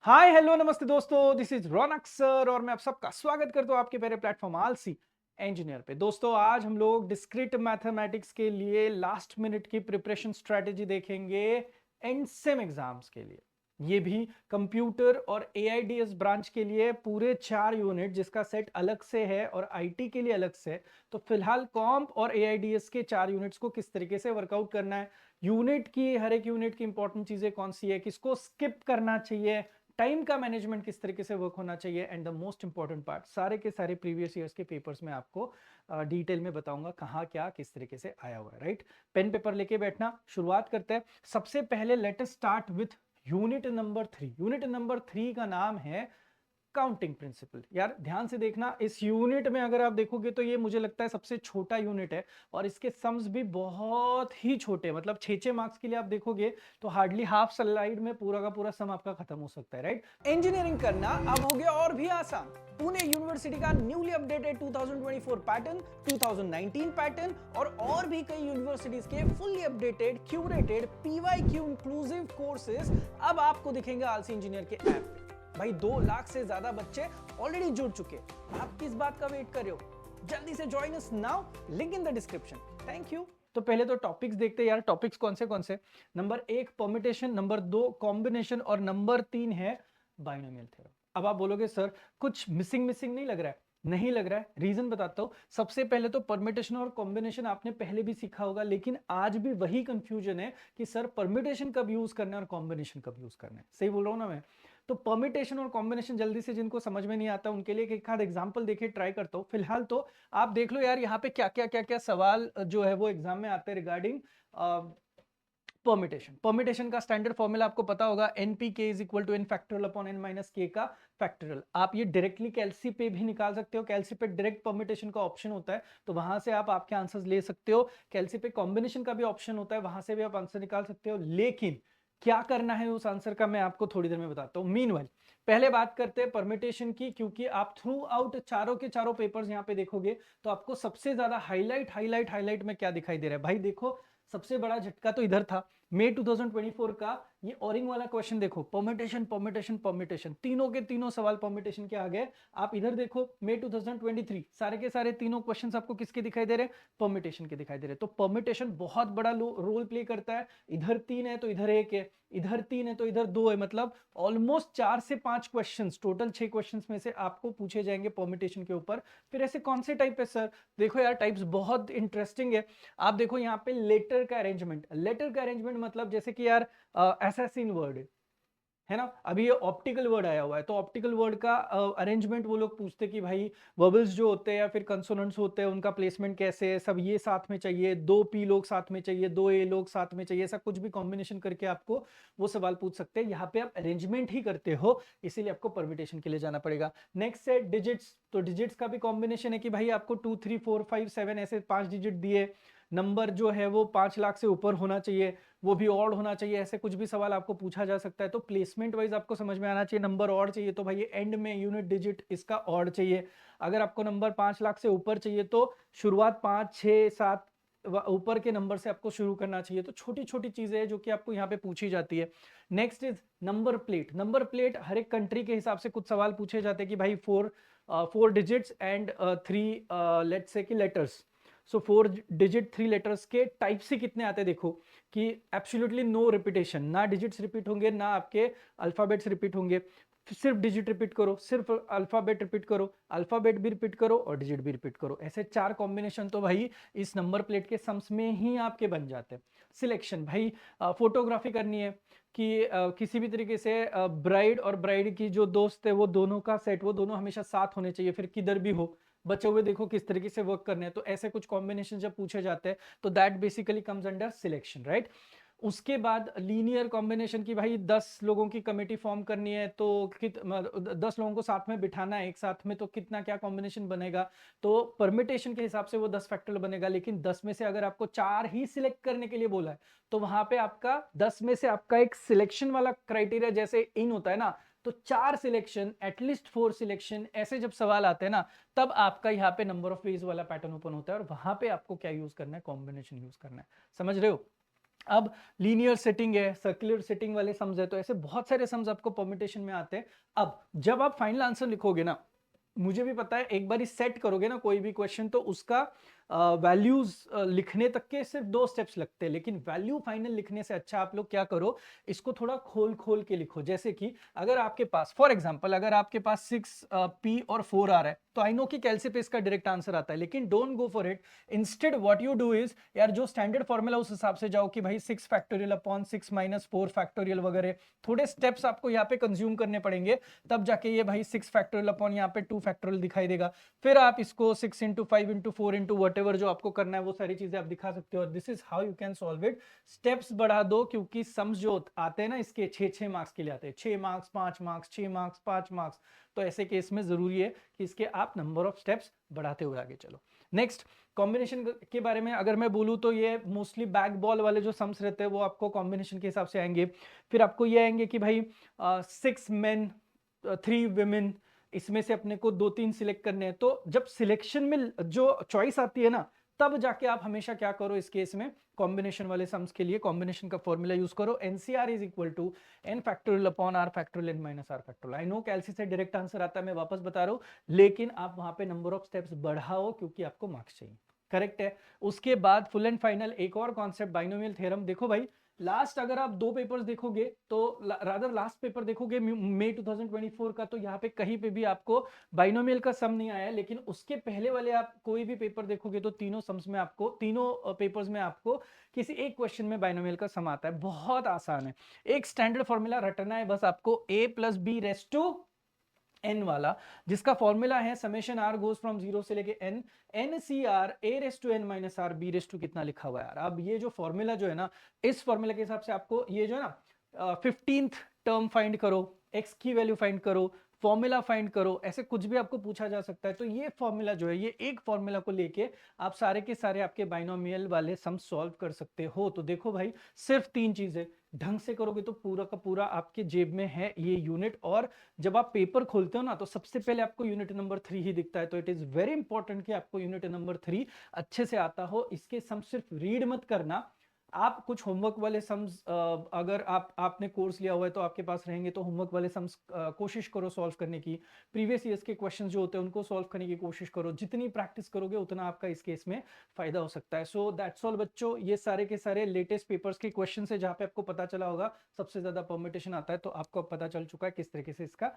Hi hello नमस्ते दोस्तों, this is Raunak sir और मैं आप सबका स्वागत करता हूं आपके मेरे प्लेटफॉर्म आलसी इंजीनियर पे। दोस्तों आज हम लोग डिस्क्रीट मैथमेटिक्स के लिए लास्ट मिनट की प्रिपरेशन स्ट्रेटेजी देखेंगे एंड सेम एग्जाम्स के लिए। ये भी कंप्यूटर और एआईडीएस ब्रांच के लिए पूरे 4 यूनिट जिसका सेट अलग से है और आईटी के लिए अलग से है। तो फिलहाल कॉम्प और एआईडीएस के 4 यूनिट्स को किस तरीके से वर्कआउट करना है, यूनिट की हर एक यूनिट की इंपॉर्टेंट चीजें कौन सी है, किसको स्किप करना चाहिए, टाइम का मैनेजमेंट किस तरीके से वर्क होना चाहिए and the most important part सारे के सारे प्रीवियस ईयर्स के पेपर्स में आपको डिटेल में बताऊंगा कहाँ क्या किस तरीके से आया हुआ है। राइट, पेन पेपर लेके बैठना, शुरुआत करते हैं। सबसे पहले let us start with unit number 3। Unit number 3 का नाम है काउंटिंग प्रिंसिपल। यार ध्यान से देखना, इस यूनिट में अगर आप देखोगे तो ये मुझे लगता है सबसे छोटा यूनिट है और इसके सम्स भी बहुत ही छोटे, मतलब 6-6 मार्क्स के लिए आप देखोगे तो हार्डली हाफ स्लाइड में पूरा का पूरा सम आपका खत्म हो सकता है। राइट, इंजीनियरिंग करना अब हो गया और भी आसान। पुणे यूनिवर्सिटी का न्यूली अपडेटेड 2024 पैटर्न, 2019 पैटर्न और भी कई यूनिवर्सिटीज के fully updated curated PYQ inclusive courses अब आपको दिखेंगे आलसी इंजीनियर के ऐप पे। भाई 2 लाख से ज्यादा बच्चे ऑलरेडी जुड़ चुके, आप किस बात का वेट कर रहे हो? जल्दी से join us now, link in the description. Thank you. तो पहले तो टॉपिक्स देखते हैं यार। टॉपिक्स कौन से? नंबर 1 परम्यूटेशन, नंबर 2 कॉम्बिनेशन और नंबर 3 है बाइनोमियल थ्योरम। अब आप बोलोगे सर कुछ मिसिंग मिसिंग नहीं लग रहा है? नहीं लग रहा है, रीजन बताता हूं। सबसे पहले तो परम्यूटेशन और कॉम्बिनेशन आपने पहले भी सीखा होगा, लेकिन आज भी वही कंफ्यूजन है कि सर परम्यूटेशन कब यूज करना है और कॉम्बिनेशन कब यूज करना है। सही बोल रहा हूं ना मैं? तो परमिटेशन और कॉम्बिनेशन जल्दी से जिनको समझ में नहीं आता उनके लिए एक आध एग्जांपल देके ट्राई करता हूं। फिलहाल तो आप देख लो यार यहाँ पे क्या क्या सवाल जो है वो एग्जाम में आते हैं रिगार्डिंग परमिटेशन। परमिटेशन का स्टैंडर्ड फॉर्मूला आपको पता होगा, npk is equal to n factorial upon n minus k का फैक्टोरियल। आप ये डायरेक्टली कैलसी पे भी निकाल सकते हो, कैलसी पे डायरेक्ट परमिटेशन का ऑप्शन होता है तो वहां से आप आपके आंसर्स ले सकते हो। कैलसी पे कॉम्बिनेशन का भी ऑप्शन होता है, वहां से भी आप आंसर निकाल सकते हो। लेकिन क्या करना है उस आंसर का मैं आपको थोड़ी देर में बताता हूं। मीनवाइल पहले बात करते हैं परमिटेशन की, क्योंकि आप थ्रू आउट चारों के चारों पेपर्स यहां पे देखोगे तो आपको सबसे ज्यादा हाईलाइट में क्या दिखाई दे रहा है। भाई देखो, सबसे बड़ा झटका तो इधर था मई 2024 का। ये ओरिंग वाला क्वेश्चन देखो, परमिटेशन परमिटेशन परमिटेशन, तीनों के तीनों सवाल परमिटेशन के आ गए। आप इधर देखो मई 2023, सारे के सारे तीनों क्वेश्चंस आपको किसके दिखाई दे रहे हैं? परमिटेशन के दिखाई दे रहे हैं। तो परमिटेशन बहुत बड़ा रोल प्ले करता है। इधर 3 है तो इधर 1 है, इधर 3 है तो इधर 2 है, मतलब ऑलमोस्ट 4 से 5 क्वेश्चंस, टोटल 6 क्वेश्चंस में से आपको पूछे जाएंगे परमिटेशन के ऊपर। फिर ऐसे कौन से टाइप है सर? देखो यार, टाइप्स बहुत इंटरेस्टिंग है। आप देखो यहाँ पे लेटर का अरेंजमेंट। लेटर का अरेंजमेंट मतलब जैसे कि यार असैसिन वर्ड है ना, अभी ये ऑप्टिकल वर्ड आया हुआ है तो ऑप्टिकल वर्ड का अरेंजमेंट वो लोग पूछते कि भाई वर्बल्स जो होते हैं या फिर कंसोनेंट्स होते हैं उनका प्लेसमेंट कैसे है, सब ये साथ में चाहिए, 2 पी लोग साथ में चाहिए, 2 ए लोग साथ में चाहिए, ऐसा कुछ भी कॉम्बिनेशन करके आपको वो सवाल पूछ सकते हैं। यहाँ पे आप अरेंजमेंट ही करते हो, इसीलिए आपको परमिटेशन के लिए जाना पड़ेगा। नेक्स्ट है डिजिट्स। तो डिजिट्स का भी कॉम्बिनेशन है कि भाई आपको 2 3 4 5 7 ऐसे 5 डिजिट दिए, नंबर जो है वो 5 लाख से ऊपर होना चाहिए, वो भी ऑड होना चाहिए, ऐसे कुछ भी सवाल आपको पूछा जा सकता है। तो प्लेसमेंट वाइज आपको समझ में आना चाहिए। नंबर ऑड चाहिए तो भाई एंड में यूनिट डिजिट इसका ऑड चाहिए। अगर आपको नंबर 5 लाख से ऊपर चाहिए तो शुरुआत 5 6 7 ऊपर के नंबर से आपको शुरू करना चाहिए। तो छोटी छोटी चीजें हैं जो कि आपको यहाँ पे पूछी जाती है। Next is number plate. Number plate हर एक कंट्री के हिसाब से कुछ सवाल पूछे जाते हैं कि भाई 4 डिजिट्स एंड 3 लेट्स से कि लेटर्स। सो 4 डिजिट 3 लेटर्स के टाइप से कितने आते हैं देखो, कि एब्सोल्युटली नो रिपीटेशन, ना डिजिट्स रिपीट होंगे ना आपके अल्फाबेट्स रिपीट होंगे। सिर्फ डिजिट रिपीट करो, सिर्फ अल्फाबेट रिपीट करो, अल्फाबेट भी रिपीट करो और डिजिट भी रिपीट करो। ऐसे 4 कॉम्बिनेशन तो भाई इस नंबर प्लेट के सम्स में ही आपके बन जाते हैं। सिलेक्शन, भाई फोटोग्राफी करनी है कि किसी भी तरीके से ब्राइड और ब्राइड की जो दोस्त है वो दोनों का सेट, वो दोनों हमेशा साथ होने चाहिए, फिर किधर भी हो, बचे हुए देखो किस तरीके से वर्क करने हैं। तो ऐसे कुछ कॉम्बिनेशन जब पूछे जाते हैं तो that basically comes under selection, right. उसके बाद लीनियर कॉम्बिनेशन की, भाई 10 लोगों की कमेटी फॉर्म करनी है तो 10 लोगों को साथ में बिठाना है एक साथ में, तो कितना क्या कॉम्बिनेशन बनेगा। तो परमिटेशन के हिसाब से वो 10 फैक्टर बनेगा, लेकिन 10 में से अगर आपको 4 ही सिलेक्ट करने के लिए बोला है तो वहां पे आपका 10 में से आपका एक सिलेक्शन वाला क्राइटेरिया जैसे इन होता है ना, तो 4 सिलेक्शन, एटलीस्ट 4 सिलेक्शन, ऐसे जब सवाल आते हैं ना तब आपका यहाँ पे नंबर ऑफ वेज वाला पैटर्न ओपन होता है और वहां पे आपको क्या यूज करना है? कॉम्बिनेशन यूज करना है। समझ रहे हो? अब लीनियर सेटिंग है, सर्कुलर सेटिंग वाले सम्स है, तो ऐसे बहुत सारे सम्स आपको परम्यूटेशन में आते हैं। अब जब आप फाइनल आंसर लिखोगे ना, मुझे भी पता है एक बार सेट करोगे ना कोई भी क्वेश्चन, तो उसका वैल्यूज लिखने तक के सिर्फ 2 स्टेप्स लगते हैं, लेकिन वैल्यू फाइनल लिखने से अच्छा आप लोग क्या करो, इसको थोड़ा खोल खोल के लिखो। जैसे कि अगर आपके पास फॉर एग्जांपल अगर आपके पास 6 p और 4 आ रहा है, तो आई नो कि कैलसी पे इसका डायरेक्ट आंसर आता है, लेकिन don't go for it. Instead what you do is, यार जो स्टैंडर्ड फॉर्मूला उस हिसाब से जाओ कि भाई 6 फैक्टोरियल अपॉन 6 माइनस 4 फैक्टोरियल वगैरह, थोड़े स्टेप्स आपको यहाँ पे कंज्यूम करने पड़ेंगे, तब जाके ये भाई 6 फैक्टोरियल अपॉन यहाँ पे 2 फैक्टोरियल दिखाई देगा। फिर आप इसको 6 into 5 into 4 into what ever जो आपको करना है वो सारी चीजें आप दिखा सकते हो। This is how you can solve it. Steps बढ़ा दो, क्योंकि सम्स जो आते हैं ना इसके 6-6 मार्क्स के लिए आते हैं, 6 मार्क्स 5 मार्क्स 6 मार्क्स 5 मार्क्स, तो ऐसे केस में जरूरी है कि इसके आप नंबर ऑफ स्टेप्स बढ़ाते हुए आगे चलो। नेक्स्ट कॉम्बिनेशन के बारे में अगर मैं बोलूं तो ये मोस्टली बैक बॉल वाले जो सम्स रहते हैं वो आपको कॉम्बिनेशन के हिसाब से आएंगे। फिर आपको ये आएंगे कि भाई 6 मेन 3 विमेन, इसमें से अपने को 2-3 सिलेक्ट करने हैं। तो जब सिलेक्शन में जो चॉइस आती है ना, तब जाके आप हमेशा क्या करो इस केस में, कॉम्बिनेशन वाले सम्स के लिए कॉम्बिनेशन का फॉर्मूला यूज करो, NCR is equal to n factorial upon r factorial n minus r factorial. I know कैलसी से डायरेक्ट आंसर आता है, मैं वापस बता रहा हूं, लेकिन आप वहां पे नंबर ऑफ स्टेप्स बढ़ाओ क्योंकि आपको मार्क्स चाहिए। करेक्ट है। उसके बाद फुल एंड फाइनल एक और कॉन्सेप्ट बाइनोमियल थ्योरम। देखो भाई लास्ट अगर आप 2 पेपर्स देखोगे तो रादर लास्ट पेपर देखोगे मई 2024 का, तो यहाँ पे कहीं पे भी आपको बाइनोमियल का सम नहीं आया, लेकिन उसके पहले वाले आप कोई भी पेपर देखोगे तो तीनों सम्स में आपको, तीनों पेपर्स में आपको किसी एक क्वेश्चन में बाइनोमियल का सम आता है। बहुत आसान है, एक स्टैंडर्ड फॉर्मूला रटना है बस आपको, a plus B raise to n वाला, जिसका फॉर्मूला है समेशन r गोज फ्रॉम 0 से लेके n, n C R a raise to n minus R b raise to कितना लिखा हुआ है यार। अब ये जो फॉर्मूला जो है ना, इस फॉर्मूला के हिसाब से आपको ये जो है ना 15th टर्म फाइंड करो, x की वैल्यू फाइंड करो, फॉर्मूला फाइंड करो, ऐसे कुछ भी आपको पूछा जा सकता है। तो ये फॉर्मूला जो है, ये एक फॉर्मूला को लेके आप सारे के सारे आपके बाइनोमियल वाले सम सॉल्व कर सकते हो। तो देखो भाई सिर्फ 3 चीजें ढंग से करोगे तो पूरा का पूरा आपके जेब में है ये यूनिट। और जब आप पेपर खोलते हो ना, तो सबसे पहले आपको यूनिट नंबर 3 ही दिखता है, तो इट इज वेरी इंपॉर्टेंट कि आपको यूनिट नंबर 3 अच्छे से आता हो। इसके सम सिर्फ रीड मत करना, आप कुछ होमवर्क वाले सम्स, अगर आपने कोर्स लिया हुआ है तो आपके पास रहेंगे, तो होमवर्क वाले सम्स कोशिश करो सॉल्व करने की, प्रीवियस ईयर्स के क्वेश्चंस जो होते हैं उनको सॉल्व करने की कोशिश करो। जितनी प्रैक्टिस करोगे उतना आपका इस केस में फायदा हो सकता है। सो दैट्स ऑल बच्चों, ये सारे के सारे लेटेस्ट पेपर्स के क्वेश्चन है जहां पे आपको पता चला होगा सबसे ज्यादा परम्यूटेशन आता है, तो आपको पता चल चुका है किस तरीके से इसका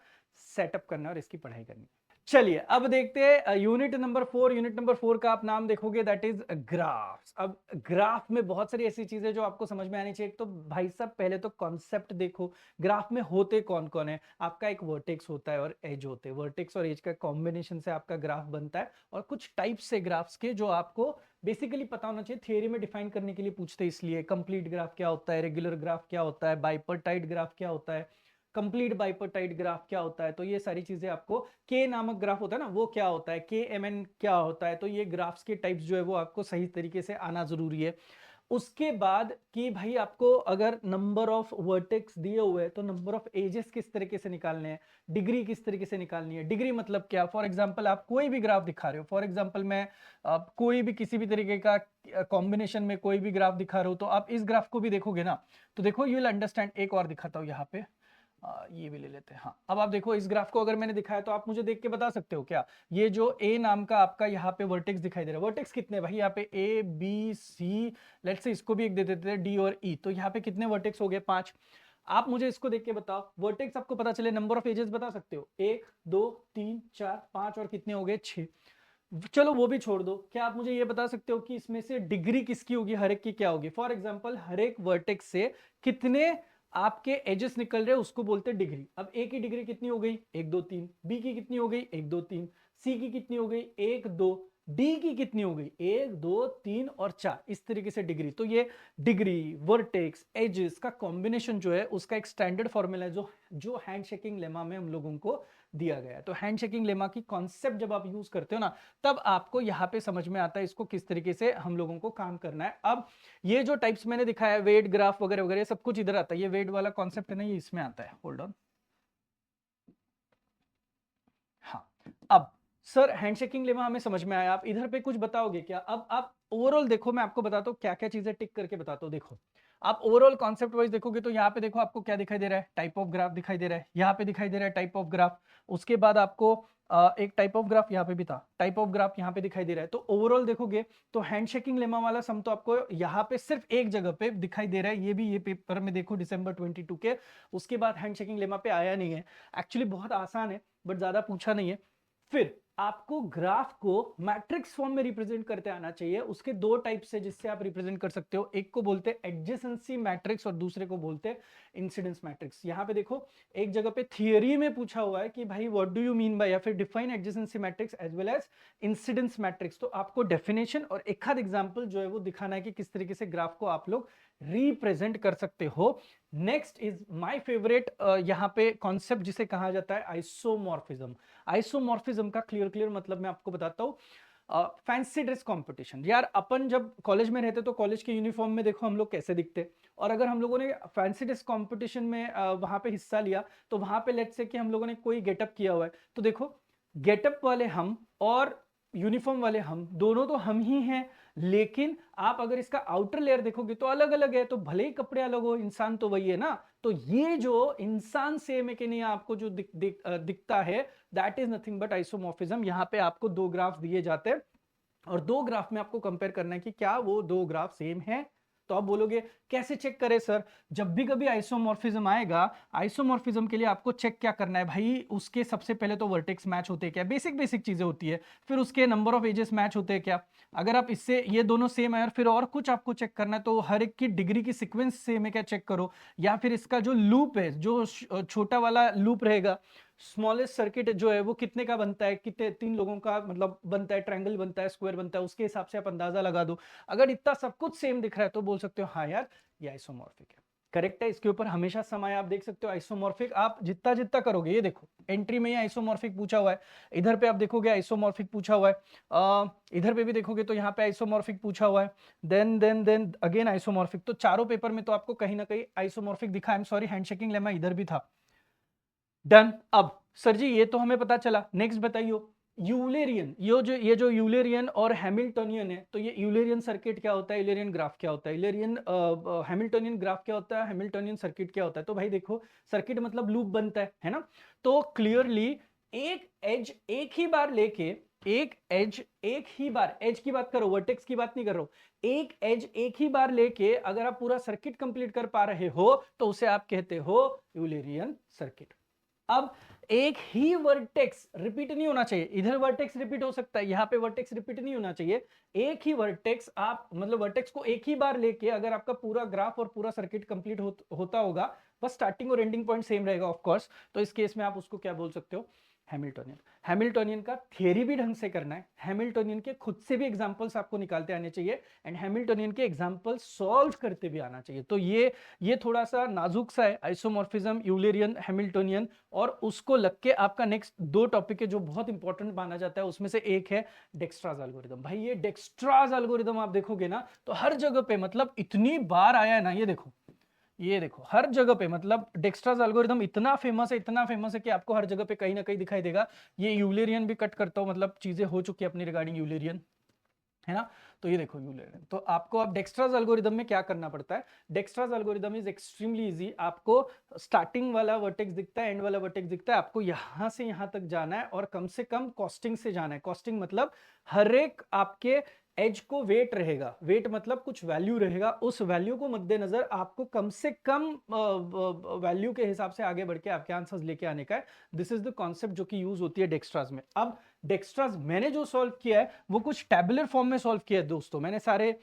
सेटअप करना है और इसकी पढ़ाई करनी है। चलिए अब देखते हैं यूनिट नंबर 4। यूनिट नंबर 4 का आप नाम देखोगे दैट इज ग्राफ्स। अब ग्राफ में बहुत सारी ऐसी चीजें जो आपको समझ में आनी चाहिए। तो भाई साहब पहले तो कॉन्सेप्ट देखो, ग्राफ में होते कौन कौन है। आपका एक वर्टेक्स होता है और एज होते हैं, वर्टेक्स और एज का कॉम्बिनेशन से आपका ग्राफ बनता है। और कुछ टाइप्स से ग्राफ्स के जो आपको बेसिकली पता होना चाहिए, थियरी में डिफाइन करने के लिए पूछते हैं, इसलिए कंप्लीट ग्राफ क्या होता है, रेगुलर ग्राफ क्या होता है, बाइपर्टाइट ग्राफ क्या होता है, कंप्लीट बाइपर्टाइट ग्राफ क्या होता है। तो ये सारी चीजें आपको, के नामक ग्राफ होता है ना वो क्या होता है, के एम एन क्या होता है, तो ये ग्राफ्स के टाइप्स जो है वो आपको सही तरीके से आना जरूरी है। उसके बाद कि भाई आपको अगर नंबर ऑफ वर्टेक्स दिए हुए हैं तो नंबर ऑफ एजेस किस तरीके से निकालने हैं, डिग्री किस तरीके से निकालनी है। डिग्री मतलब क्या, फॉर एग्जांपल आप कोई भी ग्राफ दिखा रहे हो, फॉर एग्जांपल मैं कोई भी किसी भी तरीके का कॉम्बिनेशन में कोई भी ग्राफ दिखा रहा हूं, तो आप इस ग्राफ को भी देखोगे ना, तो देखो यू विल अंडरस्टैंड। एक और दिखाता हूं यहाँ पे, ये भी ले लेते हैं। हाँ अब आप देखो इस ग्राफ को अगर मैंने दिखाया तो आप मुझे देख के बता सकते हो क्या, ये जो ए नाम का आपका यहाँ पे वर्टेक्स दिखाई दे रहा है, वर्टेक्स कितने भाई यहाँ पे A B C, let's say इसको भी एक दे देते हैं डी और ई, तो यहाँ पे कितने वर्टेक्स हो गए 5। आप मुझे इसको देख के बताओ, वर्टेक्स आपको पता चले, नंबर ऑफ एजेस बता सकते हो, 1 2 3 4 5 और कितने हो गए 6। चलो वो भी छोड़ दो, क्या आप मुझे ये बता सकते हो कि इसमें से डिग्री किसकी होगी, हर एक की क्या होगी। फॉर एग्जांपल हर एक वर्टेक्स से कितने आपके एजेस निकल रहे हैं उसको बोलते हैं डिग्री। अब ए की डिग्री कितनी हो गई 1 2 3, बी की कितनी हो गई 1 2 3, सी की कितनी हो गई 1 2, डी की कितनी हो गई 1 2 3 और 4, इस तरीके से डिग्री। तो ये डिग्री, वर्टेक्स, एजेस का कॉम्बिनेशन जो है उसका एक स्टैंडर्ड फॉर्मूला है जो हैंडशेकिंग लेमा में हम लोगों को दिया गया है। तो हैंडशेकिंग लेमा की कॉन्सेप्ट जब आप यूज करते हो ना, तब आपको यहाँ पे समझ में आता है इसको किस तरीके से हम लोगों को काम करना है। अब ये जो टाइप्स मैंने दिखाया है, वेट ग्राफ वगैरह वगैरह, सब कुछ इधर आता है। ये वेट वाला कॉन्सेप्ट है ना, ये इसमें आता है, होल्ड ऑन। हाँ अब सर हैंडशेकिंग लेमा हमें समझ में आया, आप इधर पे कुछ बताओगे क्या? अब आप ओवरऑल देखो, मैं आपको बताता हूँ क्या-क्या चीजें टिक करके बताता हूँ। देखो, आप ओवरऑल कॉन्सेप्ट वाइज देखोगे तो यहाँ पे देखो आपको क्या दिखाई दे रहा है, टाइप ऑफ ग्राफ दिखाई दे रहा है, यहाँ पे दिखाई दे रहा है टाइप ऑफ ग्राफ, उसके बाद आपको एक टाइप ऑफ ग्राफ यहाँ पे भी था, टाइप ऑफ ग्राफ यहाँ पे दिखाई दे रहा है। तो ओवरऑल देखोगे तो हैंडशेकिंग लेमा वाला सम तो आपको यहाँ पे सिर्फ एक जगह पे दिखाई दे रहा है, ये भी ये पेपर में देखो दिसंबर 22 के, उसके बाद हैंडशेकिंग लेमा पे आया नहीं है। एक्चुअली बहुत आसान है बट ज्यादा पूछा नहीं है। फिर आपको ग्राफ को मैट्रिक्स फॉर्म में रिप्रेजेंट करते आना चाहिए। उसके दो टाइप्स है जिससे आप रिप्रेजेंट कर सकते हो, एक को बोलते हैं एडजेसेंसी मैट्रिक्स और दूसरे को बोलते हैं इंसिडेंस मैट्रिक्स। यहाँ पे देखो एक जगह पे थियरी में पूछा हुआ है कि भाई what do you mean by, या फिर define adjacency matrix as well as incidence matrix. तो आपको डेफिनेशन और एक आध एग्जांपल जो है वो दिखाना है कि किस तरीके से ग्राफ को आप लोग रिप्रेजेंट कर सकते हो। नेक्स्ट इज माय फेवरेट, यहाँ पे कॉन्सेप्ट जिसे कहा जाता है आइसोमॉर्फिज्म। आइसोमॉर्फिज्म का क्लियर मतलब मैं आपको बताता हूँ। फैंसी ड्रेस कंपटीशन, यार अपन जब कॉलेज में रहते तो कॉलेज के यूनिफॉर्म में देखो हम लोग कैसे दिखते, और अगर हम लोगों ने फैंसी ड्रेस कंपटीशन में वहां पे हिस्सा लिया तो वहां पे लेट्स से कि हम लोगों ने कोई गेटअप किया हुआ है, तो देखो गेटअप वाले हम और यूनिफॉर्म वाले हम दोनों तो हम ही हैं, लेकिन आप अगर इसका आउटर लेयर देखोगे तो अलग अलग है। तो भले ही कपड़े अलग हो, इंसान तो वही है ना। तो ये जो इंसान सेम है कि नहीं, आपको जो दिखता है, that is nothing but isomorphism. यहाँ पे आपको दो ग्राफ दिए जाते हैं और दो ग्राफ में आपको कंपेयर करना है कि क्या वो दो ग्राफ सेम है। तो आप बोलोगे कैसे चेक करें सर? जब भी कभी आइसोमॉर्फिज्म आएगा, आइसोमॉर्फिज्म के लिए आपको चेक क्या करना है भाई, उसके सबसे पहले तो वर्टेक्स मैच होते हैं क्या, बेसिक बेसिक चीजें होती है। फिर उसके नंबर ऑफ एजेस मैच होते हैं क्या, अगर आप इससे ये दोनों सेम है और फिर और कुछ आपको चेक करना है तो हर एक की डिग्री की सीक्वेंस सेम है क्या चेक करो, या फिर इसका जो लूप है, जो छोटा वाला लूप रहेगा, स्मॉलेस्ट सर्किट जो है वो कितने का बनता है, कितने तीन लोगों का मतलब बनता है, ट्रायंगल बनता है, स्क्वायर बनता है, उसके हिसाब से आप अंदाजा लगा दो। अगर इतना सब कुछ सेम दिख रहा है तो बोल सकते हो हाँ यार ये आइसोमॉर्फिक है, करेक्ट है। इसके ऊपर हमेशा समय आप देख सकते हो आइसोमॉर्फिक, आप जितना जितना करोगे, ये देखो एंट्री में ही आइसोमॉर्फिक पूछा हुआ है, इधर पे आप देखोगे आइसोमॉर्फिक पूछा हुआ है, इधर पे भी देखोगे तो यहाँ पे आइसोमॉर्फिक पूछा हुआ है, देन अगेन आइसोमॉर्फिक। तो चारों पेपर में तो आपको कहीं ना कहीं आइसोमॉर्फिक दिखा। I am sorry, handshaking lemma इधर भी था। डन। अब सर जी ये तो हमें पता चला, नेक्स्ट बताइए यूलेरियन। ये जो यूलेरियन और हैमिल्टनियन है, तो ये यूलेरियन सर्किट क्या होता है, यूलेरियन ग्राफ क्या होता है, यूलेरियन हैमिल्टनियन ग्राफ क्या होता है, हैमिल्टनियन सर्किट क्या होता है। तो भाई देखो सर्किट मतलब लूप बनता है ना। तो क्लियरली एक एज एक ही बार लेके, एक एज एक ही बार, एज की बात करो, वर्टेक्स की बात नहीं कर रहा हूं, एक एज एक ही बार लेके अगर आप पूरा सर्किट कंप्लीट कर पा रहे हो तो उसे आप कहते हो यूलेरियन सर्किट। अब एक ही वर्टेक्स रिपीट नहीं होना चाहिए, इधर वर्टेक्स रिपीट हो सकता है, यहां पे वर्टेक्स रिपीट नहीं होना चाहिए। एक ही वर्टेक्स आप मतलब वर्टेक्स को एक ही बार लेके अगर आपका पूरा ग्राफ और पूरा सर्किट कंप्लीट होता होगा, बस स्टार्टिंग और एंडिंग पॉइंट सेम रहेगा ऑफ कोर्स, तो इस केस में आप उसको क्या बोल सकते हो, हैमिल्टोनियन। हैमिल्टोनियन का थियरी भी ढंग से करना है, हैमिल्टोनियन के खुद से भी एग्जांपल्स आपको निकालते आने चाहिए, एंड हैमिल्टोनियन के एग्जांपल सॉल्व करते भी आना चाहिए। तो ये थोड़ा सा नाजुक सा है, आइसोमॉर्फिज्म, यूलेरियन, हैमिल्टोनियन, और उसको लग के आपका नेक्स्ट दो टॉपिक है जो बहुत इंपॉर्टेंट माना जाता है, उसमें से एक है डेक्स्ट्राज एल्गोरिथम। भाई ये डेक्स्ट्राज एल्गोरिथम आप देखोगे ना तो हर जगह पे मतलब इतनी बार आया है ना, ये देखो हर जगह पे मतलब डेक्स्ट्राज एल्गोरिथम इतना फेमस है, इतना फेमस है कि आपको हर जगह पे कहीं ना कहीं दिखाई देगा। ये यूलेरियन भी कट करता हूं, मतलब चीजें हो चुकी है अपनी रिगार्डिंग यूलेरियन, है ना। तो ये देखो यूलेरियन, तो आपको अब डेक्स्ट्राज एल्गोरिथम में क्या करना पड़ता है, डेक्स्ट्राज एल्गोरिथम इज एक्सट्रीमली इजी। आपको स्टार्टिंग वाला वर्टेक्स दिखता है, एंड वाला वर्टेक्स दिखता है, आपको यहां से यहां तक जाना है और कम से कम कॉस्टिंग से जाना है। कॉस्टिंग मतलब हर एक आपके एज को वेट रहेगा, वेट मतलब कुछ वैल्यू रहेगा, उस वैल्यू को मद्देनजर आपको कम से कम वैल्यू के हिसाब से आगे बढ़ के आपके आंसर्स लेके आने का है। दिस इज द कॉन्सेप्ट जो कि यूज होती है डेक्स्ट्राज में। अब डेक्स्ट्राज मैंने जो सॉल्व किया है वो कुछ टैबुलर फॉर्म में सॉल्व किया है दोस्तों। मैंने सारे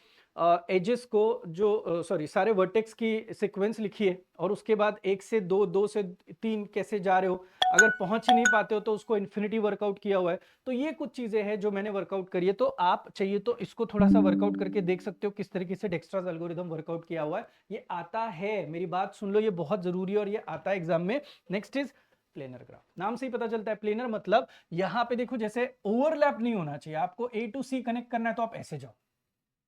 एजेस को जो सॉरी सारे वर्टेक्स की सीक्वेंस लिखी है, और उसके बाद एक से दो, दो से तीन कैसे जा रहे हो, अगर पहुंच ही नहीं पाते हो तो उसको इन्फिनिटी वर्कआउट किया हुआ है। तो ये कुछ चीजें हैं जो मैंने वर्कआउट करी है, तो आप चाहिए तो इसको थोड़ा सा वर्कआउट करके देख सकते हो किस तरीके से डेक्स्ट्राज एल्गोरिथम वर्कआउट किया हुआ है। ये आता है, मेरी बात सुन लो, ये बहुत जरूरी है और ये आता है एग्जाम में। Next is planar graph. नाम से ही पता चलता है प्लेनर मतलब यहां पे देखो जैसे ओवरलैप नहीं होना चाहिए, आपको ए टू सी कनेक्ट करना है तो आप ऐसे जाओ,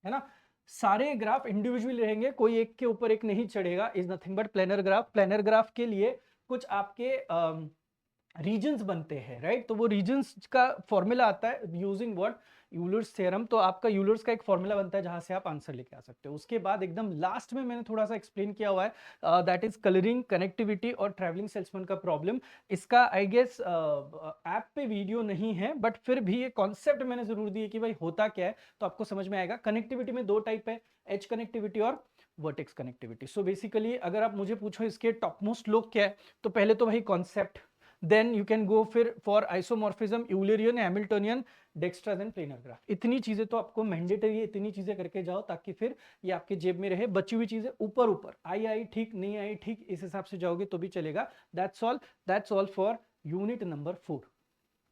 है ना। सारे ग्राफ इंडिविजुअल रहेंगे, कोई एक के ऊपर एक नहीं चढ़ेगा, is nothing but planar graph. Planar graph के लिए कुछ आपके रीजन्स बनते हैं, राइट? तो वो रीजन्स का फॉर्मूला आता है यूजिंग व्हाट, यूलर्स थ्योरम। तो आपका यूलर्स का एक फॉर्मूला बनता है जहां से आप आंसर लेके आ सकते हो। उसके बाद एकदम लास्ट में मैंने थोड़ा सा एक्सप्लेन किया हुआ है, दैट इज कलरिंग, कनेक्टिविटी और ट्रैवलिंग सेल्समैन का प्रॉब्लम। इसका आई गेस ऐप पे वीडियो नहीं है, बट फिर भी ये कॉन्सेप्ट मैंने जरूर दी है कि भाई होता क्या है, तो आपको समझ में आएगा। कनेक्टिविटी में दो टाइप है, एज कनेक्टिविटी और वर्टेक्स कनेक्टिविटी। सो बेसिकली अगर आप मुझे पूछो इसके टॉप मोस्ट लोग क्या है, तो पहले तो भाई concept, then you can go फिर for isomorphism, Eulerian, Hamiltonian, Dijkstra's and planar graph. इतनी चीजें तो आपको मैंडेटरी है, इतनी चीजें करके जाओ ताकि फिर ये आपके जेब में रहे। बची हुई चीजें ऊपर ऊपर आई ठीक, नहीं आई ठीक, इस हिसाब से जाओगे तो भी चलेगा। That's all for unit number 4।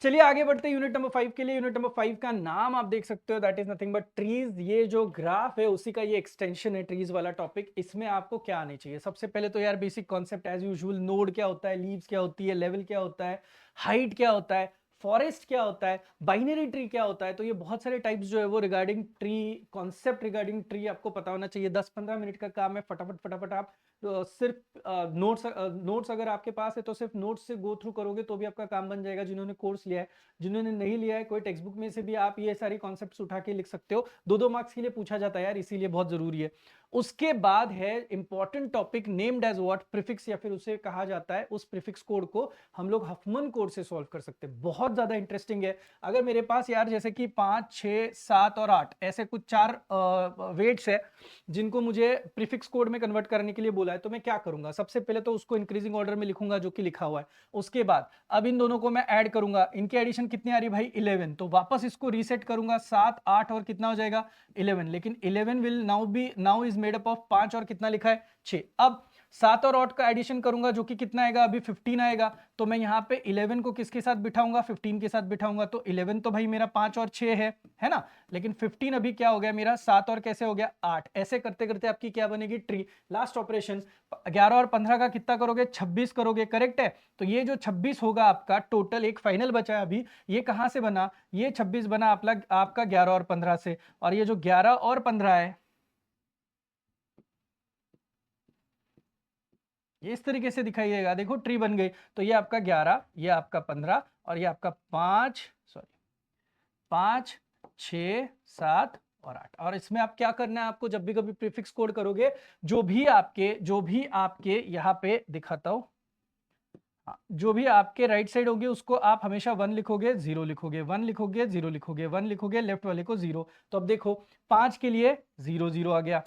चलिए आगे बढ़ते हैं यूनिट नंबर 5 के लिए। यूनिट नंबर 5 का नाम आप देख सकते हो, that is nothing but trees. ये जो ग्राफ है उसी का ये एक्सटेंशन है, ट्रीज वाला टॉपिक। इसमें आपको क्या आने चाहिए? सबसे पहले तो यार basic concept as usual, node क्या होता है, लीव्स क्या होती है, लेवल क्या होता है, हाइट क्या होता है, फॉरेस्ट क्या होता है, बाइनरी ट्री क्या होता है। तो ये बहुत सारे टाइप्स जो है वो regarding tree, concept regarding tree आपको पता होना चाहिए। 10-15 मिनट का काम है, फटाफट फटाफट आप सिर्फ नोट्स अगर आपके पास है तो सिर्फ नोट्स से गो थ्रू करोगे तो भी आपका काम बन जाएगा। जिन्होंने कोर्स लिया है, जिन्होंने नहीं लिया है, कोई टेक्स्ट बुक में से भी आप ये सारी कॉन्सेप्ट्स उठा के लिख सकते हो। 2-2 मार्क्स के लिए पूछा जाता है यार, इसीलिए बहुत जरूरी है। उसके बाद है important topic named as what, prefix, या फिर उसे कहा जाता है, उस प्रीफिक्स कोड को हम लोग हफमन कोड से सॉल्व कर सकते हैं। बहुत ज्यादा इंटरेस्टिंग है। अगर मेरे पास यार जैसे कि 5, 6, 7 और 8 ऐसे कुछ 4 वेट्स है जिनको मुझे प्रीफिक्स कोड में कन्वर्ट करने के लिए बोला है, तो मैं क्या करूंगा? सबसे पहले तो उसको इंक्रीजिंग ऑर्डर में लिखूंगा जो कि लिखा हुआ है। उसके बाद अब इन दोनों को मैं ऐड करूंगा, इनकी एडिशन कितनी आ रही भाई? 11। तो वापस इसको रीसेट करूंगा, 7, 8 और कितना हो जाएगा? 11। लेकिन 11 will now is made up of 5 और कितना लिखा है? 6। अब 7 और 8 का एडिशन करूंगा जो कि कितना आएगा? अभी 15 आएगा। तो मैं यहाँ पे 11 को किसके साथ बिठाऊंगा? 15 के साथ बिठाऊंगा। तो 11 तो भाई मेरा 5 और 6 है ना? लेकिन 15 अभी क्या हो गया मेरा? 7 और कैसे हो गया? 8। ऐसे करते करते आपकी क्या बनेगी? ट्री। लास्ट ऑपरेशन 11 और 15 का कितना करोगे? 26 करोगे, करेक्ट है? तो ये जो 26 होगा आपका टोटल, एक फाइनल बचा है अभी, ये कहां से बना? ये 26 बना आपका 11 और 15 से। और ये जो 11 और 15 है ये इस तरीके से दिखाई देगा। देखो ट्री बन गई। तो ये आपका 11, ये आपका 15 और ये आपका 5, सॉरी 5, 6, 7 और 8। और इसमें आप क्या करना है? आपको जब भी कभी प्रीफिक्स कोड करोगे, जो भी आपके यहाँ पे दिखाता हूं, जो भी आपके राइट साइड होगी उसको आप हमेशा 1 लिखोगे, 0 लिखोगे, 1 लिखोगे, 0 लिखोगे, 1 लिखोगे, लेफ्ट वाले को 0। तो अब देखो 5 के लिए 0 0 आ गया,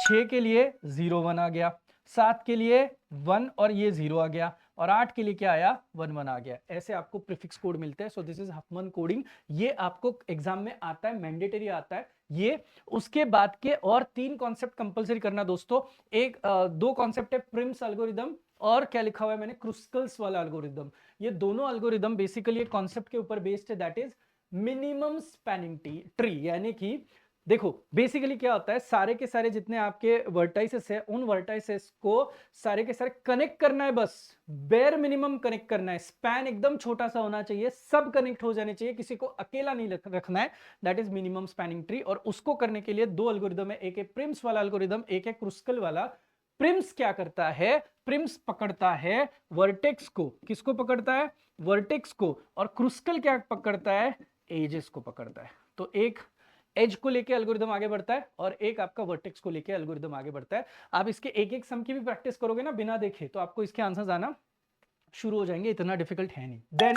6 के लिए 0 1 आ गया, 7 के लिए 1 और ये 0 आ गया, और 8 के लिए क्या आया? 1 1 आ गया। ऐसे आपको प्रीफिक्स कोड मिलते हैं। So this is Huffman coding. ये आपको एग्जाम में आता है, मैंडेटरी आता है ये। उसके बाद के और 3 कॉन्सेप्ट कंपलसरी करना दोस्तों। एक 2 कॉन्सेप्ट है, प्रिम्स एल्गोरिदम और क्या लिखा हुआ है मैंने? क्रुस्कल्स वाला एल्गोरिदम। ये दोनों एल्गोरिदम बेसिकली एक कॉन्सेप्ट के ऊपर बेस्ड है, that is minimum spanning tree. यानी कि देखो बेसिकली क्या होता है, सारे के सारे जितने आपके वर्टाइसेस है, उन वर्टाइसेस को सारे के सारे कनेक्ट करना है, बस बेयर मिनिमम कनेक्ट करना है। स्पैन एकदम छोटा सा होना चाहिए, सब कनेक्ट हो जाने चाहिए, किसी को अकेला नहीं रखना है। That is minimum spanning tree. और उसको करने के लिए 2 एल्गोरिदम है, एक है प्रिम्स वाला एल्गोरिदम, एक है क्रुस्कल वाला। प्रिम्स क्या करता है? प्रिम्स पकड़ता है वर्टेक्स को। किसको पकड़ता है? वर्टेक्स को। और क्रुस्कल क्या पकड़ता है? एजेस को पकड़ता है। तो एक एज को लेके एल्गोरिदम आगे बढ़ता है और एक आपका वर्टेक्स को लेके एल्गोरिदम आगे बढ़ता है। आप इसके एक एक सम की भी प्रैक्टिस करोगे ना बिना देखे, तो आपको इसके आंसर्स आना शुरू हो जाएंगे, इतना डिफिकल्ट है नहीं। देन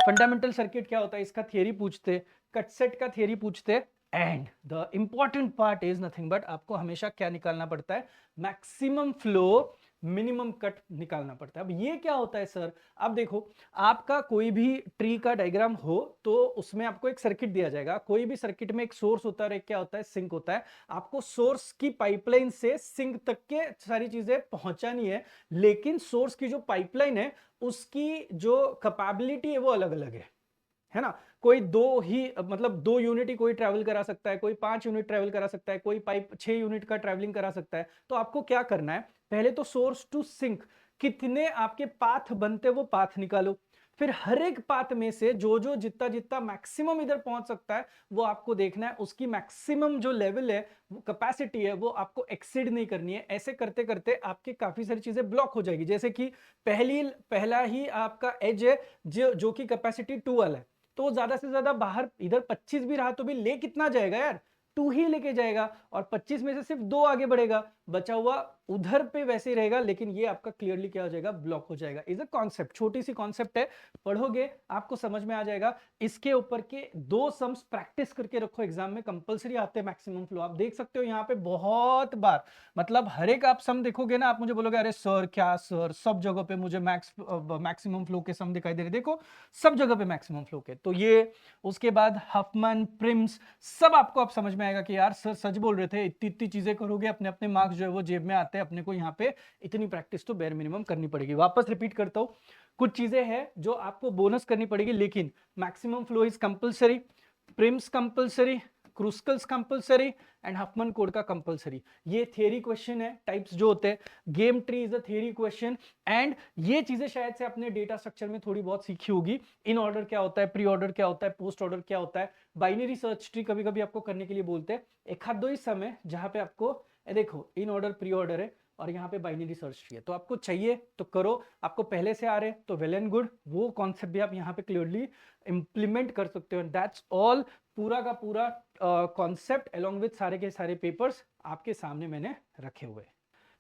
फंडामेंटल सर्किट क्या होता है, इसका थियरी पूछते, कट सेट का थियरी पूछते, and the important part is nothing but आपको हमेशा क्या निकालना पड़ता है? मैक्सिमम फ्लो, मिनिमम कट निकालना पड़ता है। अब ये क्या होता है सर? अब देखो आपका कोई भी ट्री का डायग्राम हो तो उसमें आपको एक सर्किट दिया जाएगा। कोई भी सर्किट में एक सोर्स होता है और एक क्या होता है? सिंक होता है। आपको सोर्स की पाइपलाइन से सिंक तक के सारी चीजें पहुंचानी है, लेकिन सोर्स की जो पाइपलाइन है उसकी जो कैपेबिलिटी है वो अलग अलग है ना? कोई 2 ही मतलब 2 यूनिट ही कोई ट्रैवल करा सकता है, कोई 5 यूनिट ट्रैवल करा सकता है, कोई पाइप 6 यूनिट का ट्रैवलिंग करा सकता है। तो आपको क्या करना है? पहले तो सोर्स टू सिंक कितने आपके पाथ बनते वो पाथ निकालो, फिर हर एक पाथ में से जो जो जितना जितना मैक्सिमम इधर पहुंच सकता है वो आपको देखना है, उसकी मैक्सिमम जो लेवल है, वो कैपेसिटी है, वो आपको एक्सीड नहीं करनी है। ऐसे करते करते आपकी काफी सारी चीजें ब्लॉक हो जाएगी। जैसे कि पहला ही आपका एज है जो कि कैपेसिटी 12 है, तो वो ज्यादा से ज्यादा बाहर इधर 25 भी रहा तो भी ले कितना जाएगा यार, 2 ही लेके जाएगा, और 25 में से सिर्फ 2 आगे बढ़ेगा, बचा हुआ उधर पे वैसे ही रहेगा, लेकिन ये आपका क्लियरली क्या हो जाएगा, ब्लॉक हो जाएगा। इज अ कॉन्सेप्ट, छोटी सी कॉन्सेप्ट है, पढ़ोगे आपको समझ में आ जाएगा। इसके ऊपर के 2 सम्स प्रैक्टिस करके रखो, एग्जाम में कंपलसरी आते हैं मैक्सिमम फ्लो। आप देख सकते हो यहाँ पे बहुत बार, मतलब हर एक आप सम देखोगे ना, आप मुझे बोलोगे अरे सर क्या सर, सब जगह पे मुझे मैक्सिमम फ्लो के सम दिखाई दे रहे, देखो सब जगह पे मैक्सिमम फ्लो के। तो ये, उसके बाद हफमैन, प्रिम्स, सब आपको अब समझ में आएगा कि यार सर सच बोल रहे थे, इतनी इतनी चीजें करोगे अपने अपने मार्क्स जो है वो जेब में आते हैं। अपने को यहाँ पे इतनी प्रैक्टिस तो बेयर मिनिमम करनी पड़ेगी। वापस रिपीट करता हूं, कुछ चीजें हैं जो आपको बोनस करनी पड़ेगी, लेकिन maximum flow is compulsory, Prim's compulsory, Kruskal's compulsory and Huffman code का कंपलसरी। ये थियरी क्वेश्चन है, टाइप्स जो होते हैं। Game tree is a theory question, and ये चीजें शायद से अपने डेटा स्ट्रक्चर में थोड़ी बहुत सीखी होगी। इन ऑर्डर क्या होता है, प्री ऑर्डर क्या होता है, पोस्ट ऑर्डर क्या होता है, बाइनरी सर्च ट्री कभी कभी आपको करने के लिए बोलते हैं। एक हाथ दो ही समय जहां पे आपको देखो इन ऑर्डर प्री ऑर्डर है और यहाँ पे बाइनरी सर्च ट्री है, तो आपको चाहिए तो करो, आपको पहले से आ रहे तो वेल एंड गुड, वो कॉन्सेप्ट भी आप यहाँ पे क्लियरली इंप्लीमेंट कर सकते हो। दैट्स ऑल, पूरा का पूरा कॉन्सेप्ट अलोंग विद सारे के सारे पेपर्स आपके सामने मैंने रखे हुए।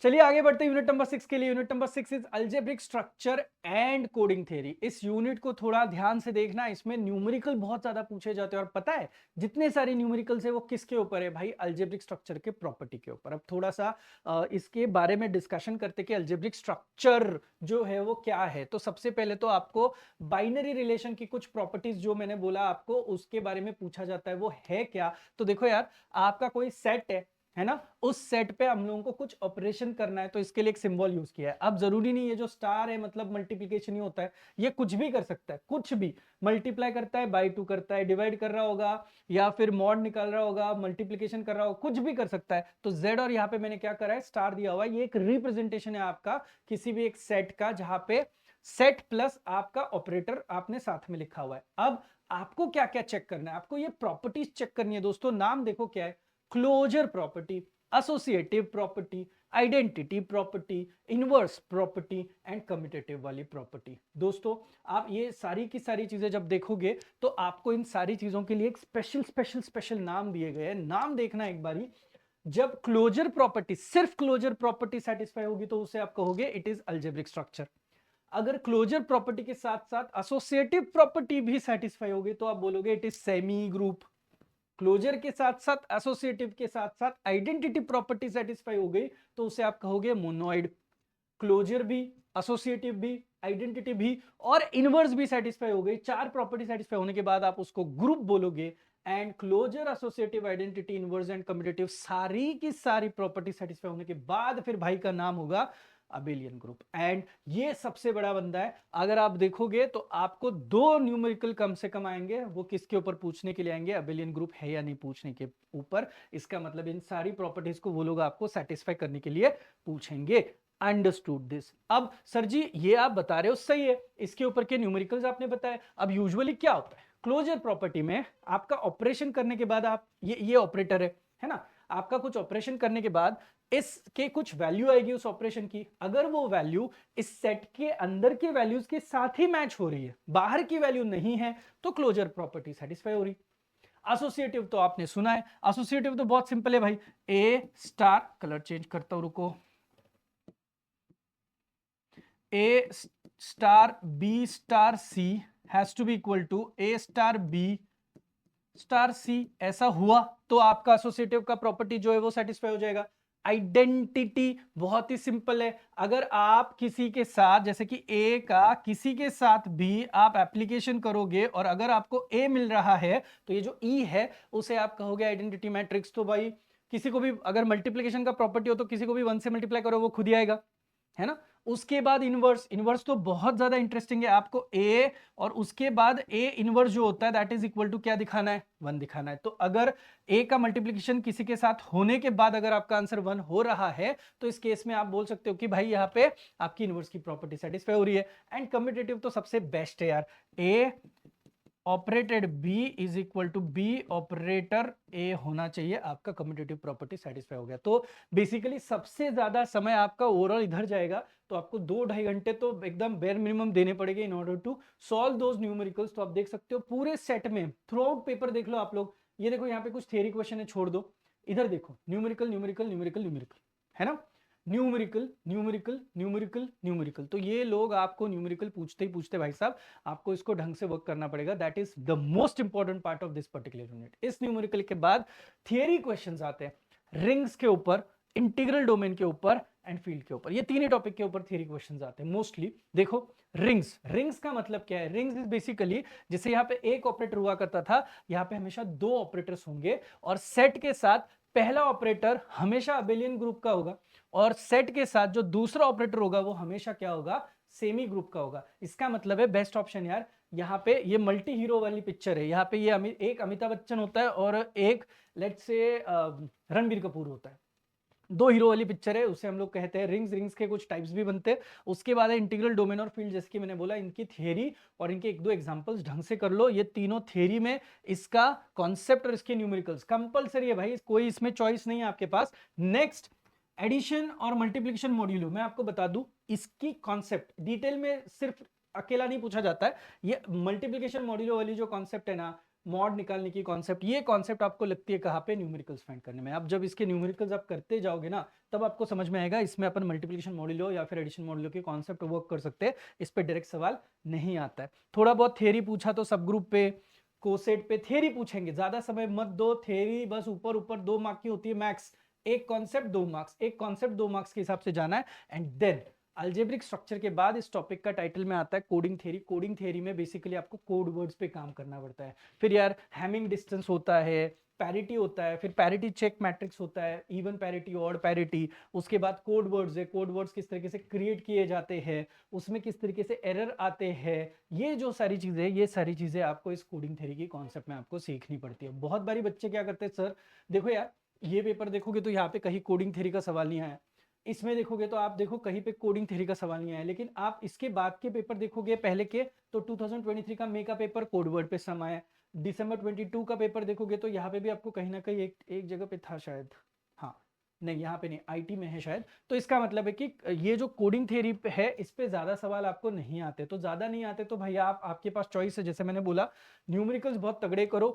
चलिए आगे बढ़ते हैं यूनिट नंबर 6 के लिए। Unit number 6 is algebraic structure and coding theory. इस यूनिट को थोड़ा ध्यान से देखना, इसमें न्यूमेरिकल बहुत ज्यादा पूछे जाते हैं, और पता है जितने सारे न्यूमेरिकल्स है वो किसके ऊपर है भाई, अलजेब्रिक स्ट्रक्चर के प्रॉपर्टी के ऊपर। अब थोड़ा सा इसके बारे में डिस्कशन करते कि अलजेब्रिक स्ट्रक्चर जो है वो क्या है। तो सबसे पहले तो आपको बाइनरी रिलेशन की कुछ प्रॉपर्टीज जो मैंने बोला आपको उसके बारे में पूछा जाता है, वो है क्या। तो देखो यार, आपका कोई सेट है ना, उस सेट पे हम लोगों को कुछ ऑपरेशन करना है, तो इसके लिए एक सिंबल यूज किया है। अब जरूरी नहीं है जो स्टार है मतलब मल्टीप्लिकेशन ही होता है, ये कुछ भी कर सकता है, कुछ भी मल्टीप्लाई करता है, बाई 2 करता है, डिवाइड कर रहा होगा, या फिर मॉड निकाल रहा होगा, मल्टीप्लिकेशन कर रहा होगा, कुछ भी कर सकता है। तो जेड और यहाँ पे मैंने क्या करा है, स्टार दिया हुआ है, ये एक रिप्रेजेंटेशन है आपका किसी भी एक सेट का, जहां पे सेट प्लस आपका ऑपरेटर आपने साथ में लिखा हुआ है। अब आपको क्या क्या चेक करना है, आपको ये प्रॉपर्टीज चेक करनी है दोस्तों। नाम देखो क्या है, closure property, associative property, identity property, inverse property and commutative वाली प्रॉपर्टी। दोस्तों आप ये सारी की सारी चीजें जब देखोगे तो आपको इन सारी चीजों के लिए एक स्पेशल स्पेशल स्पेशल नाम दिए गए हैं। नाम देखना एक बारी, जब क्लोजर प्रॉपर्टी, सिर्फ क्लोजर प्रॉपर्टी सेटिस्फाई होगी तो उसे आप कहोगे इट इज अलजेब्रिक स्ट्रक्चर। अगर क्लोजर प्रॉपर्टी के साथ साथ एसोसिएटिव प्रॉपर्टी भी सेटिस्फाई होगी तो आप बोलोगे it is semi group. Closure के साथ साथ एसोसिएटिव के साथ साथ आइडेंटिटी प्रॉपर्टी सेटिस्फाई हो गई तो उसे आप कहोगे मोनोइड। क्लोजर भी, एसोसिएटिव भी, आइडेंटिटी भी और इनवर्स भी सेटिस्फाई हो गई, 4 प्रॉपर्टी सेटिस्फाई होने के बाद आप उसको ग्रुप बोलोगे। And closure, associative, identity, inverse and commutative सारी की सारी प्रॉपर्टी सेटिस्फाई होने के बाद फिर भाई का नाम होगा अबेलियन ग्रुप। एंड ये सबसे बड़ा बंदा है, अगर आप देखोगे तो आपको 2 न्यूमेरिकल कम से कम आएंगे, वो किसके ऊपर पूछने के लिए आएंगे, अबेलियन ग्रुप है या नहीं पूछने के ऊपर। इसका मतलब इन सारी प्रॉपर्टीज को वो लोग आपको सेटिस्फाई करने के लिए पूछेंगे। Understood this. अब सर जी ये आप बता रहे हो सही है, इसके ऊपर के न्यूमेरिकल्स आपने बताया। अब यूजुअली क्या होता है क्लोजर प्रॉपर्टी में, आपका ऑपरेशन करने के बाद आप ये ऑपरेटर है ना, आपका कुछ ऑपरेशन करने के बाद इसके कुछ वैल्यू आएगी उस ऑपरेशन की। अगर वो वैल्यू इस सेट के अंदर के वैल्यूज के साथ ही मैच हो रही है, बाहर की वैल्यू नहीं है, तो क्लोजर प्रॉपर्टी सेटिस्फाई हो रही। एसोसिएटिव तो आपने सुना है, एसोसिएटिव तो बहुत सिंपल है भाई, ए स्टार, कलर चेंज करता हूं रुको, A star B star C has to be equal to A star B star C. ऐसा हुआ तो आपका एसोसिएटिव का प्रॉपर्टी जो है वो सेटिस्फाई हो जाएगा। आइडेंटिटी बहुत ही सिंपल है, अगर आप किसी के साथ जैसे कि ए का किसी के साथ भी आप एप्लीकेशन करोगे और अगर आपको ए मिल रहा है तो ये जो ई है उसे आप कहोगे आइडेंटिटी मैट्रिक्स। तो भाई किसी को भी अगर मल्टीप्लिकेशन का प्रॉपर्टी हो तो किसी को भी 1 से मल्टीप्लाई करो वो खुद ही आएगा, है ना। उसके बाद इनवर्स, इनवर्स तो बहुत ज्यादा इंटरेस्टिंग है, आपको ए और उसके बाद ए इनवर्स जो होता है दैट इज इक्वल टू क्या दिखाना है, 1 दिखाना है। तो अगर ए का मल्टीप्लिकेशन किसी के साथ होने के बाद अगर आपका आंसर 1 हो रहा है तो इस केस में आप बोल सकते हो कि भाई यहाँ पे आपकी इनवर्स की प्रॉपर्टी सेटिस्फाई हो रही है। एंड कम्यूटेटिव तो सबसे बेस्ट है यार, A operated B is equal to B operator A होना चाहिए, आपका कम्यूटेटिव प्रॉपर्टी सेटिस्फाई हो गया। तो बेसिकली सबसे ज्यादा समय आपका ओवरऑल इधर जाएगा, तो आपको 2-2.5 घंटे तो एकदम बेयर मिनिमम देने पड़ेंगे in order to solve those numericals. तो आप देख सकते हो पूरे सेट में थ्रू आउट पेपर देख लो आप लोग, ये देखो यहाँ पे कुछ थ्योरी क्वेश्चन है छोड़ दो, इधर देखो न्यूमेरिकल न्यूमेरिकल न्यूमेरिकल न्यूमेरिकल, है ना, न्यूमेरिकल न्यूमेरिकल न्यूमेरिकल न्यूमेरिकल। तो ये लोग आपको न्यूमेरिकल पूछते ही पूछते भाई साहब, आपको इसको ढंग से वर्क करना पड़ेगा, that is the most important part of this particular unit. इस न्यूमेरिकल के बाद थियरी क्वेश्चंस आते हैं रिंग्स के ऊपर, इंटीग्रल डोमेन के ऊपर एंड फील्ड के ऊपर, ये तीन ही टॉपिक के ऊपर थियरी क्वेश्चंस आते हैं मोस्टली। देखो रिंग्स, रिंग्स का मतलब क्या है, रिंग्स इज बेसिकली जैसे यहाँ पे एक ऑपरेटर हुआ करता था, यहाँ पे हमेशा 2 ऑपरेटर्स होंगे और सेट के साथ पहला ऑपरेटर हमेशा अबेलियन ग्रुप का होगा और सेट के साथ जो दूसरा ऑपरेटर होगा वो हमेशा क्या होगा, सेमी ग्रुप का होगा। इसका मतलब है बेस्ट ऑप्शन यार, यहाँ पे ये मल्टी हीरो वाली पिक्चर है, यहाँ पे ये एक अमिताभ बच्चन होता है और एक लेट्स से रणबीर कपूर होता है, 2 हीरो वाली पिक्चर है, उसे हम लोग कहते हैं रिंग्स। रिंग्स के कुछ टाइप्स भी बनते हैं। उसके बाद है इंटीग्रल डोमेन और फील्ड, जैसे कि मैंने बोला इनकी थियरी और इनके 1-2 एग्जांपल्स ढंग से कर लो। ये तीनों थियरी में इसका कॉन्सेप्ट और इसके न्यूमेरिकल्स कंपलसरी है भाई, कोई इसमें चॉइस नहीं है आपके पास। नेक्स्ट एडिशन और मल्टीप्लिकेशन मॉड्यूलो, मैं आपको बता दूं इसकी कॉन्सेप्ट डिटेल में सिर्फ अकेला नहीं पूछा जाता है, ये मल्टीप्लिकेशन मॉड्यूलो वाली जो कॉन्सेप्ट है ना, मॉड निकालने की कॉन्सेप्ट, ये कॉन्सेप्ट आपको लगती है कहाँ पे, न्यूमेरिकल्स फाइंड करने में। आप जब इसके न्यूमेरिकल्स आप करते जाओगे ना तब आपको समझ में आएगा, इसमें अपन मल्टीप्लिकेशन मॉड्यूलो या फिर एडिशन मॉड्यूलो के कॉन्सेप्ट वर्क कर सकते हैं, इस पे डायरेक्ट सवाल नहीं आता है। थोड़ा बहुत थियरी पूछा तो सब ग्रुप पे कोसेट पे थियरी पूछेंगे, ज्यादा समय मत दो, थियरी बस ऊपर ऊपर 2 मार्क की होती है मैक्स, एक कॉन्सेप्ट 2 मार्क्स, एक कॉन्सेप्ट 2 मार्क्स के हिसाब से जाना है। एंड देन अलजेब्रिक स्ट्रक्चर के बाद इस टॉपिक का टाइटल में आता है कोडिंग थ्योरी। कोडिंग थ्योरी में बेसिकली आपको कोड वर्ड्स पे काम करना पड़ता है, फिर यार हैमिंग डिस्टेंस होता है, पैरिटी होता है, फिर पैरिटी चेक मैट्रिक्स होता है, इवन पैरिटी ऑड पैरिटी, उसके बाद कोड वर्ड्स है, कोड वर्ड्स किस तरीके से क्रिएट किए जाते हैं, उसमें किस तरीके से एरर आते हैं, ये जो सारी चीजें, ये सारी चीजें आपको इस कोडिंग थ्योरी की कॉन्सेप्ट में आपको सीखनी पड़ती है। बहुत बारी बच्चे क्या करते हैं, सर देखो यार ये पेपर देखोगे तो यहाँ पे कहीं कोडिंग थ्योरी का सवाल नहीं आया, इसमें देखोगे तो आप देखो कहीं पे कोडिंग थ्योरी का सवाल नहीं आया, लेकिन आप इसके बाद के पेपर देखोगे पहले के तो 2023 का मे का पेपर कोड वर्ड पे सम आया, दिसंबर 22 का पेपर देखोगे तो यहाँ पे भी आपको कहीं ना कहीं एक जगह पे था शायद, हाँ नहीं यहाँ पे नहीं, आईटी में है शायद। तो इसका मतलब है कि ये जो कोडिंग थ्योरी है इस पे ज्यादा सवाल आपको नहीं आते, तो ज्यादा नहीं आते तो भैया आपके पास चॉइस है, जैसे मैंने बोला न्यूमेरिकल्स बहुत तगड़े करो,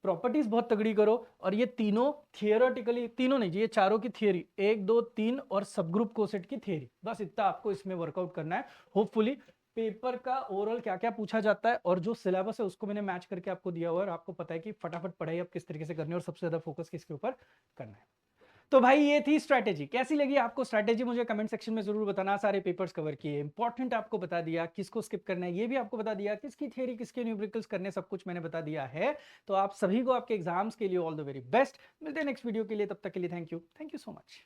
प्रॉपर्टीज बहुत तगड़ी करो, और ये तीनों थियोरेटिकली, तीनों नहीं ये चारों की थियरी 1 2 3 और सब ग्रुप कोसेट की थियरी, बस इतना आपको इसमें वर्कआउट करना है। होपफुली पेपर का ओवरऑल क्या क्या पूछा जाता है और जो सिलेबस है उसको मैंने मैच करके आपको दिया हुआ है, और आपको पता है कि फटाफट पढ़ाई आप किस तरीके से करनी है और सबसे ज्यादा फोकस किसके ऊपर करना है। तो भाई ये थी स्ट्रैटेजी, कैसी लगी आपको स्ट्रैटेजी मुझे कमेंट सेक्शन में जरूर बताना। सारे पेपर्स कवर किए, इंपॉर्टेंट आपको बता दिया, किसको स्किप करना है ये भी आपको बता दिया, किसकी थ्योरी किसके न्यूमेरिकल्स करने सब कुछ मैंने बता दिया है। तो आप सभी को आपके एग्जाम्स के लिए ऑल द वेरी बेस्ट, मिलते हैं नेक्स्ट वीडियो के लिए, तब तक के लिए थैंक यू सो मच।